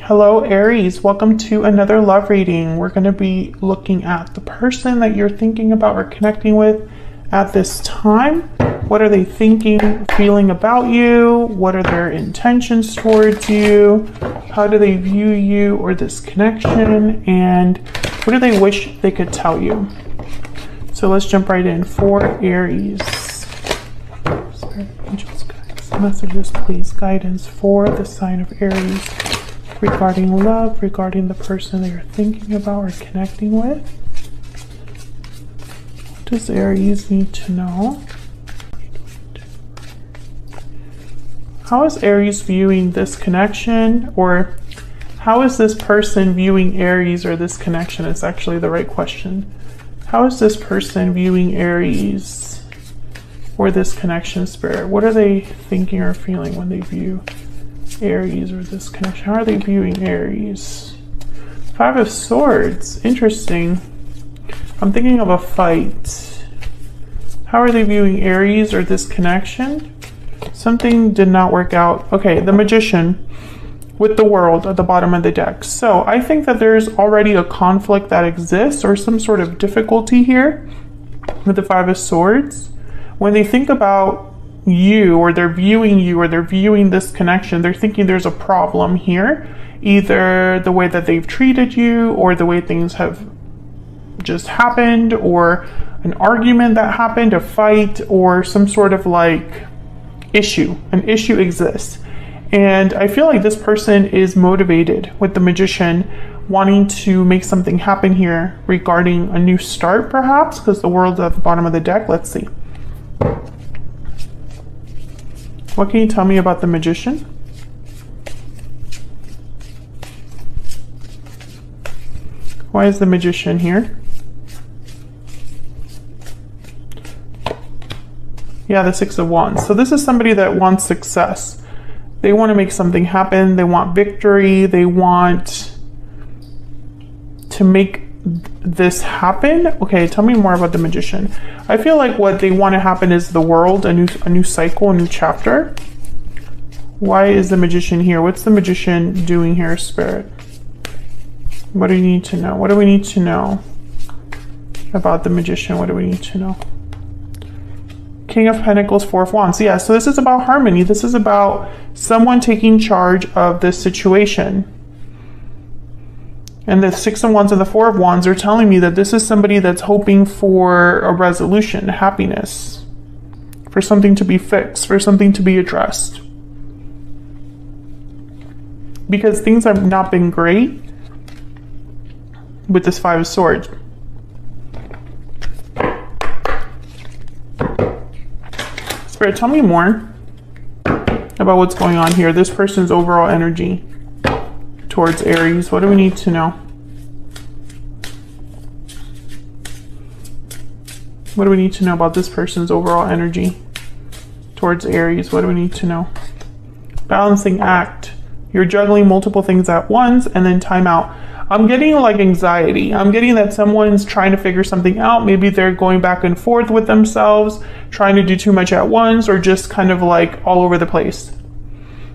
Hello, Aries. Welcome to another love reading. We're going to be looking at the person that you're thinking about or connecting with at this time. What are they thinking, feeling about you? What are their intentions towards you? How do they view you or this connection? And what do they wish they could tell you? So let's jump right in. For Aries. Sorry, angels, guides, messages, please. Guidance for the sign of Aries. Regarding love, regarding the person that you're thinking about or connecting with. What does Aries need to know? How is Aries viewing this connection? Or how is this person viewing Aries or this connection? Is actually the right question. How is this person viewing Aries or this connection, Spirit? What are they thinking or feeling when they view Aries or this connection? How are they viewing Aries? Five of Swords. Interesting. I'm thinking of a fight. How are they viewing Aries or this connection? Something did not work out. Okay, the Magician with the World at the bottom of the deck. So I think that there's already a conflict that exists or some sort of difficulty here with the Five of Swords. When they think about you, or they're viewing you, or they're viewing this connection, they're thinking there's a problem here, either the way that they've treated you, or the way things have just happened, or an argument that happened, a fight, or some sort of like issue. An issue exists, and I feel like this person is motivated with the Magician, wanting to make something happen here regarding a new start, perhaps, because the World's at the bottom of the deck. Let's see. What can you tell me about the Magician? Why is the Magician here? Yeah, the Six of Wands. So this is somebody that wants success. They want to make something happen. They want victory. They want to make this happen. Okay, tell me more about the Magician. I feel like what they want to happen is the World, a new cycle, a new chapter. Why is the Magician here? What's the Magician doing here, Spirit? What do you need to know? What do we need to know about the Magician? What do we need to know? King of Pentacles, Four of Wands. Yeah, so this is about harmony. This is about someone taking charge of this situation. And the Six of Wands and the Four of Wands are telling me that this is somebody that's hoping for a resolution, happiness, for something to be fixed, for something to be addressed. Because things have not been great with this Five of Swords. Spirit, tell me more about what's going on here. This person's overall energy towards Aries. What do we need to know? What do we need to know about this person's overall energy towards Aries? What do we need to know? Balancing act. You're juggling multiple things at once and then time out. I'm getting like anxiety. I'm getting that someone's trying to figure something out. Maybe they're going back and forth with themselves, trying to do too much at once, or just kind of like all over the place.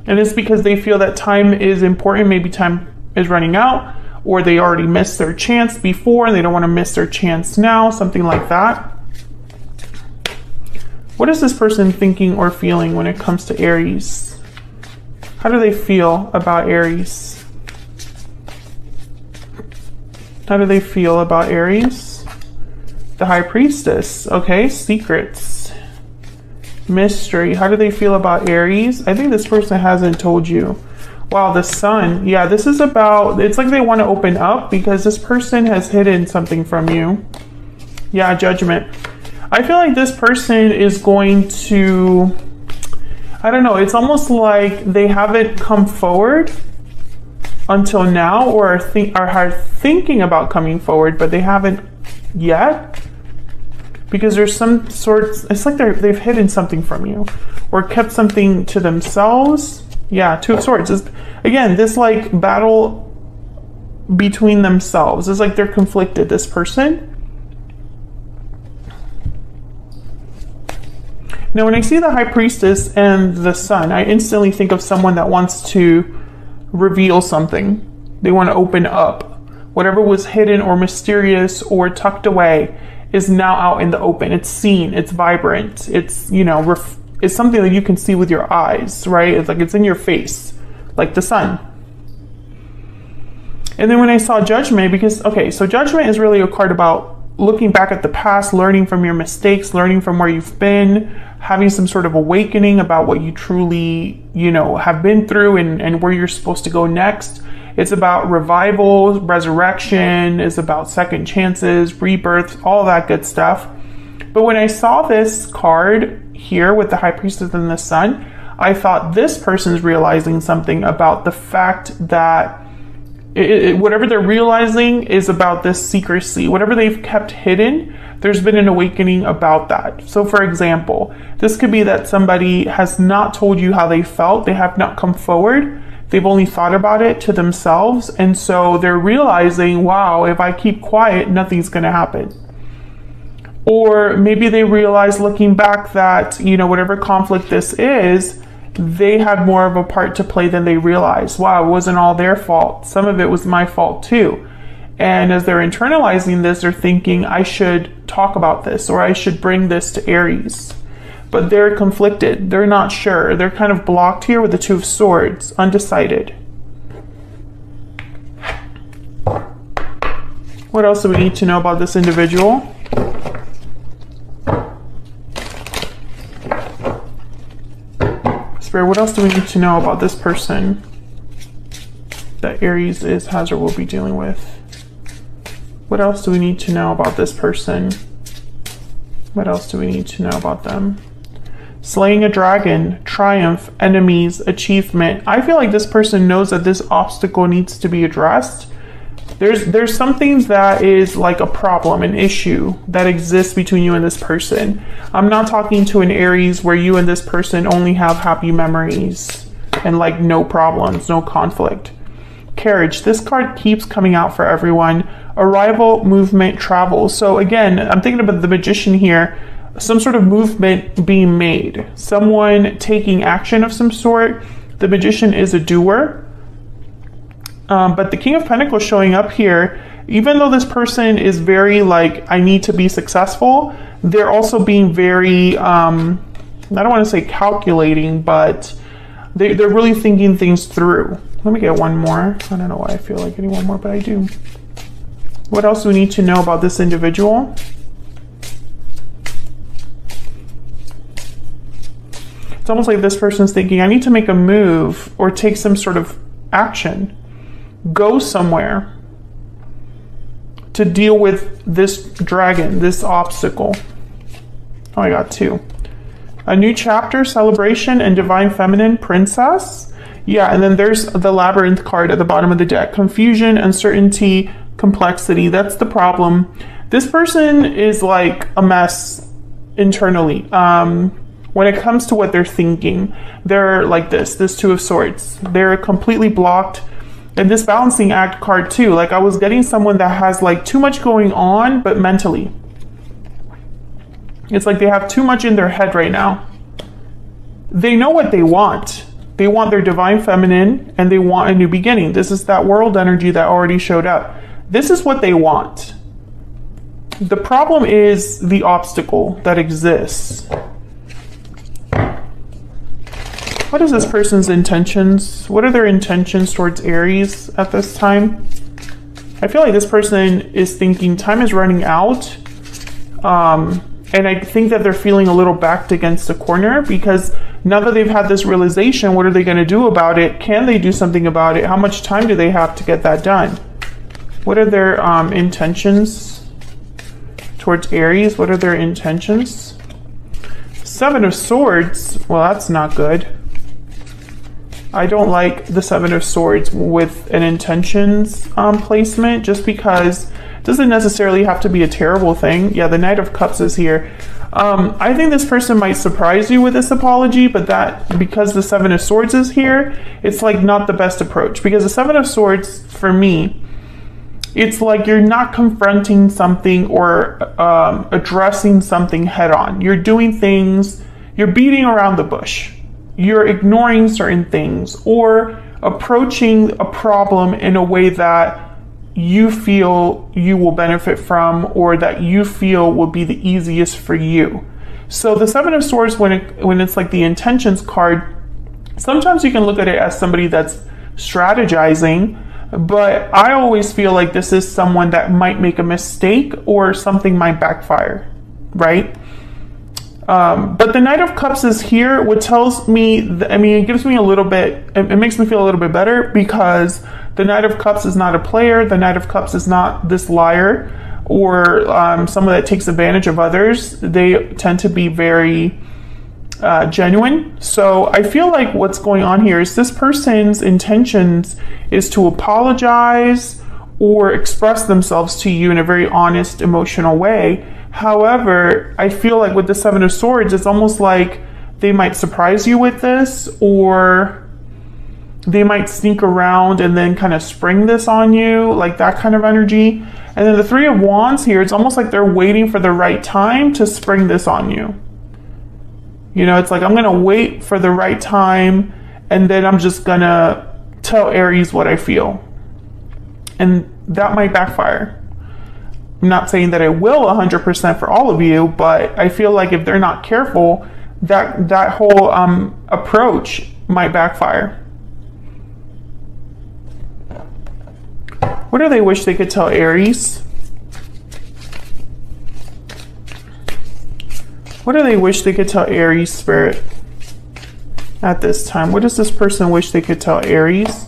And it's because they feel that time is important. Maybe time is running out, or they already missed their chance before and they don't want to miss their chance now, something like that. What is this person thinking or feeling when it comes to Aries? How do they feel about Aries? How do they feel about Aries? The High Priestess. Okay, secrets. Mystery. How do they feel about Aries? I think this person hasn't told you. Wow, the Sun. Yeah, this is about, it's like they want to open up because this person has hidden something from you. Yeah, Judgment. I feel like this person is going to, I don't know, it's almost like they haven't come forward until now, or are thinking about coming forward, but they haven't yet. Because there's some sorts, it's like they've hidden something from you or kept something to themselves. Yeah, Two of Swords. Again, this like battle between themselves. It's like they're conflicted, this person. Now, when I see the High Priestess and the Sun, I instantly think of someone that wants to reveal something. They want to open up. Whatever was hidden or mysterious or tucked away is now out in the open. It's seen, it's vibrant, it's, you know, it's something that you can see with your eyes, right? It's like it's in your face, like the sun. And then when I saw Judgment, because, okay, so Judgment is really a card about looking back at the past, learning from your mistakes, learning from where you've been, having some sort of awakening about what you truly, you know, have been through and where you're supposed to go next. It's about revival, resurrection, it's about second chances, rebirth, all that good stuff. But when I saw this card here with the High Priestess and the Sun, I thought this person's realizing something about the fact that whatever they're realizing is about this secrecy. Whatever they've kept hidden, there's been an awakening about that. So for example, this could be that somebody has not told you how they felt. They have not come forward. They've only thought about it to themselves. And so they're realizing, wow, if I keep quiet, nothing's going to happen. Or maybe they realize looking back that, you know, whatever conflict this is, they had more of a part to play than they realized. Wow, it wasn't all their fault. Some of it was my fault too. And as they're internalizing this, they're thinking, I should talk about this, or I should bring this to Aries. But they're conflicted. They're not sure. They're kind of blocked here with the Two of Swords, undecided. What else do we need to know about this individual? Spirit, what else do we need to know about this person that Aries has or will be dealing with? What else do we need to know about this person? What else do we need to know about them? Slaying a dragon, triumph, enemies, achievement. I feel like this person knows that this obstacle needs to be addressed. There's something that is like a problem, an issue that exists between you and this person. I'm not talking to an Aries where you and this person only have happy memories and like no problems, no conflict. Carriage, this card keeps coming out for everyone. Arrival, movement, travel. So again, I'm thinking about the Magician here. Some sort of movement being made. Someone taking action of some sort. The Magician is a doer. But the King of Pentacles showing up here, even though this person is very like, I need to be successful, they're also being very, I don't want to say calculating, but they're really thinking things through. Let me get one more. I don't know why I feel like getting one more, but I do. What else do we need to know about this individual? It's almost like this person's thinking, I need to make a move or take some sort of action. Go somewhere to deal with this dragon, this obstacle. Oh, I got two. A new chapter, celebration, and divine feminine, princess. Yeah, and then there's the labyrinth card at the bottom of the deck. Confusion, uncertainty, complexity. That's the problem. This person is like a mess internally. When it comes to what they're thinking, they're like this Two of Swords. They're completely blocked. And this balancing act card too, like I was getting someone that has like too much going on, but mentally. It's like they have too much in their head right now. They know what they want. They want their divine feminine and they want a new beginning. This is that world energy that already showed up. This is what they want. The problem is the obstacle that exists. What is this person's intentions? What are their intentions towards Aries at this time? I feel like this person is thinking time is running out. And I think that they're feeling a little backed against a corner because now that they've had this realization, what are they going to do about it? Can they do something about it? How much time do they have to get that done? What are their intentions towards Aries? What are their intentions? Seven of Swords. Well, that's not good. I don't like the Seven of Swords with an intentions placement just because it doesn't necessarily have to be a terrible thing. Yeah, the Knight of Cups is here. I think this person might surprise you with this apology, but that because the Seven of Swords is here, it's like not the best approach because the Seven of Swords for me, it's like you're not confronting something or addressing something head on. You're doing things, you're beating around the bush. You're ignoring certain things or approaching a problem in a way that you feel you will benefit from, or that you feel will be the easiest for you. So the Seven of Swords, when it's like the intentions card, sometimes you can look at it as somebody that's strategizing, but I always feel like this is someone that might make a mistake or something might backfire, right? But the Knight of Cups is here, which tells me, it gives me a little bit, it makes me feel a little bit better, because the Knight of Cups is not a player. The Knight of Cups is not this liar or someone that takes advantage of others. They tend to be very genuine. So I feel like what's going on here is this person's intentions is to apologize or express themselves to you in a very honest, emotional way. However, I feel like with the Seven of Swords, it's almost like they might surprise you with this, or they might sneak around and then kind of spring this on you, like that kind of energy. And then the Three of Wands here, it's almost like they're waiting for the right time to spring this on you. You know, it's like, I'm going to wait for the right time, and then I'm just going to tell Aries what I feel. And that might backfire. I'm not saying that it will 100% for all of you, but I feel like if they're not careful, that whole approach might backfire. What do they wish they could tell Aries? What do they wish they could tell Aries, Spirit, at this time? What does this person wish they could tell Aries?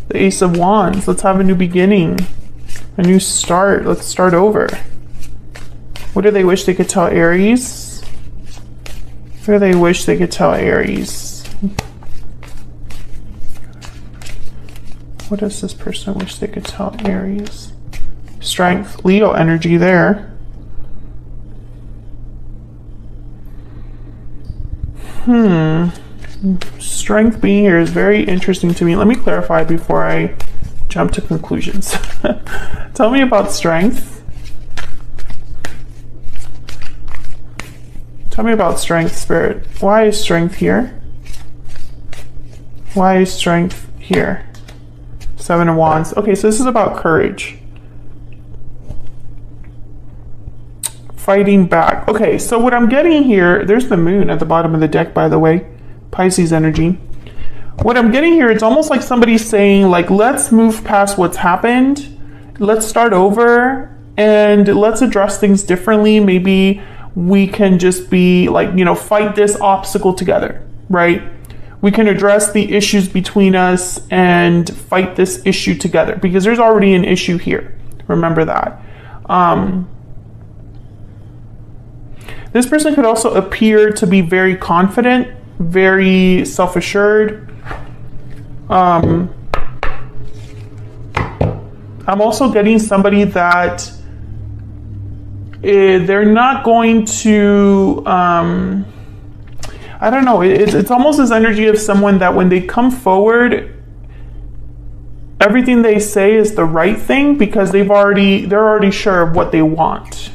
The Ace of Wands. Let's have a new beginning. A new start. Let's start over. What do they wish they could tell Aries? What do they wish they could tell Aries? What does this person wish they could tell Aries? Strength. Leo energy there. Strength being here is very interesting to me. Let me clarify before I jump to conclusions. Tell me about strength. Tell me about strength, Spirit. Why is strength here? Why is strength here? Seven of Wands. Okay, so this is about courage. Fighting back. Okay, so what I'm getting here, there's the moon at the bottom of the deck, by the way. Pisces energy. What I'm getting here, it's almost like somebody's saying, like, let's move past what's happened. Let's start over and let's address things differently. Maybe we can just be like, you know, fight this obstacle together, right? We can address the issues between us and fight this issue together, because there's already an issue here. Remember that. This person could also appear to be very confident, very self-assured. I'm also getting somebody that they're not going to, I don't know, it's almost this energy of someone that when they come forward, everything they say is the right thing, because they're already sure of what they want.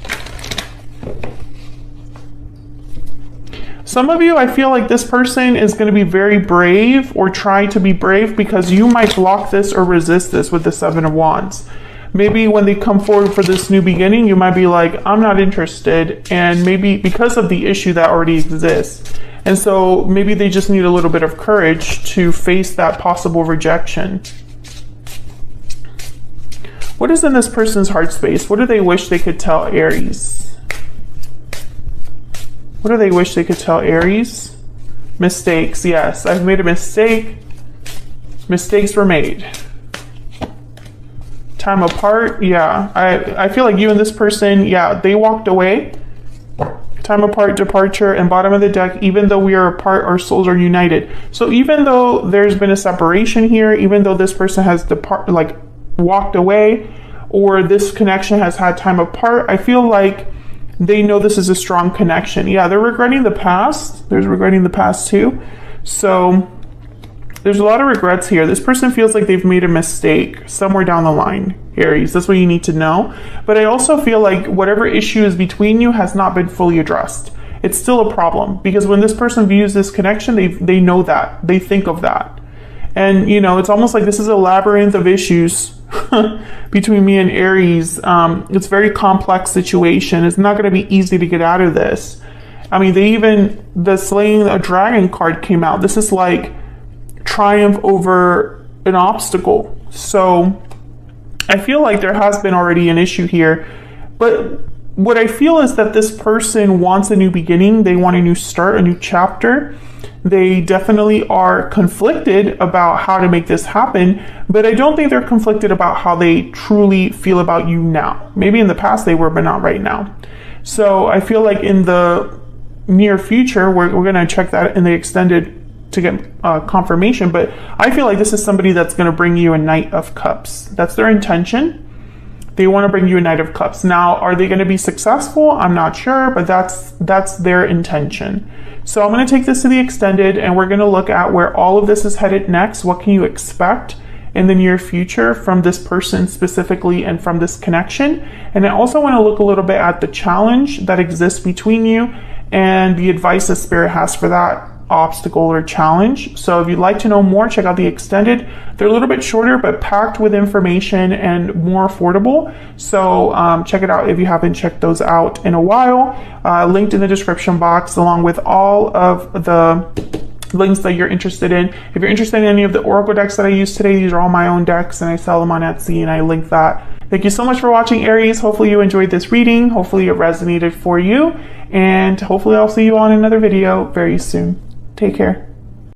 Some of you, I feel like this person is going to be very brave or try to be brave, because you might block this or resist this with the Seven of Wands. Maybe when they come forward for this new beginning, you might be like, I'm not interested. And maybe because of the issue that already exists. And so maybe they just need a little bit of courage to face that possible rejection. What is in this person's heart space? What do they wish they could tell Aries? What do they wish they could tell Aries? Mistakes. Yes, I've made a mistake. Mistakes were made. Time apart. Yeah, I feel like you and this person, yeah, they walked away. Time apart, departure, and bottom of the deck, even though we are apart, our souls are united. So even though there's been a separation here, even though this person has walked away, or this connection has had time apart, I feel like they know this is a strong connection. Yeah, they're regretting the past. There's regretting the past too. So there's a lot of regrets here. This person feels like they've made a mistake somewhere down the line, Aries. That's what you need to know. But I also feel like whatever issue is between you has not been fully addressed. It's still a problem, because when this person views this connection, they know that. They think of that. And, you know, it's almost like this is a labyrinth of issues between me and Aries. It's a very complex situation. It's not going to be easy to get out of this. I mean, the slaying a dragon card came out. This is like triumph over an obstacle. So I feel like there has been already an issue here. But what I feel is that this person wants a new beginning. They want a new start, a new chapter. They definitely are conflicted about how to make this happen, but I don't think they're conflicted about how they truly feel about you now. Maybe in the past they were, but not right now. So I feel like in the near future, we're going to check that in the extended to get confirmation, but I feel like this is somebody that's going to bring you a Knight of Cups. That's their intention. They want to bring you a Knight of Cups. Now, are they going to be successful? I'm not sure, but that's their intention. So I'm going to take this to the extended, and we're going to look at where all of this is headed next. What can you expect in the near future from this person specifically and from this connection? And I also want to look a little bit at the challenge that exists between you and the advice that Spirit has for that obstacle or challenge. So if you'd like to know more, check out the extended. They're a little bit shorter, but packed with information and more affordable. So check it out if you haven't checked those out in a while. Linked in the description box, along with all of the links that you're interested in. If you're interested in any of the Oracle decks that I use today, these are all my own decks and I sell them on Etsy, and I link that. Thank you so much for watching, Aries. Hopefully you enjoyed this reading. Hopefully it resonated for you, and hopefully I'll see you on another video very soon. Take care.